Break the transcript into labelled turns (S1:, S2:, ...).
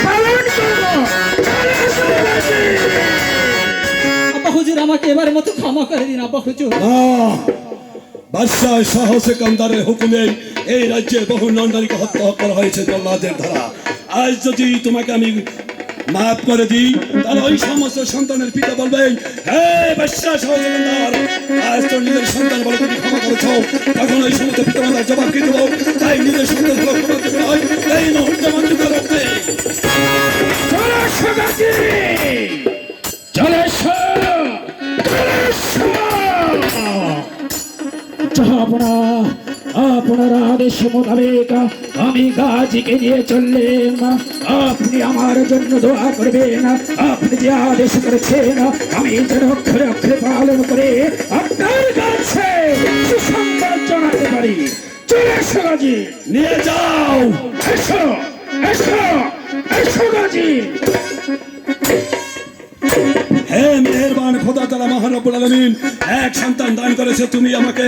S1: পালন করবো।
S2: আব্বা হুজুর, আমাকে এবারের মতো ক্ষমা করে দিন আব্বা হুজুর।
S3: বাদশাহ শাহ সেকান্দারের হুকুমে এই রাজ্যে বহু নন্দারীকে হত্যা করা হয়েছে জল্লাদের দ্বারা। আজ যদি তোমাকে আমি মাফ করে দিই, তাহলে ওই সমস্ত সন্তানের পিতা বলবেন, হে বাদশাহ শাহ সেকান্দার, আজ তোর নিজের সন্তান বলে তুমি ক্ষমা করেছ, তখন ওই সমস্ত পিতামাতার জবাব কি দেবো? তাই নিজের সন্তান ক্ষমা করতে হয়, এই মুহূর্তে মঞ্জুর রাখতে।
S1: চলে এসো গাজী, চলে এসো, চলে এসো। আপনার আদেশ মোতাবেক আমি গাজীকে নিয়ে চললেন। আপনি আমার জন্য দোয়া করবেন। আপনি যে আদেশ করেছেন আমি যেন অক্ষরে অক্ষরে পালন করে আপনার কাছে সুসংবাদ জানাতে পারি। চলে এসো গাজী,
S3: নিয়ে যাও।
S1: এসো এসো এসো গাজী।
S3: হে মেহেরবান খোদা তাআলা মহান রব্বুল আলামিন, এক সন্তান দান করেছে তুমি আমাকে।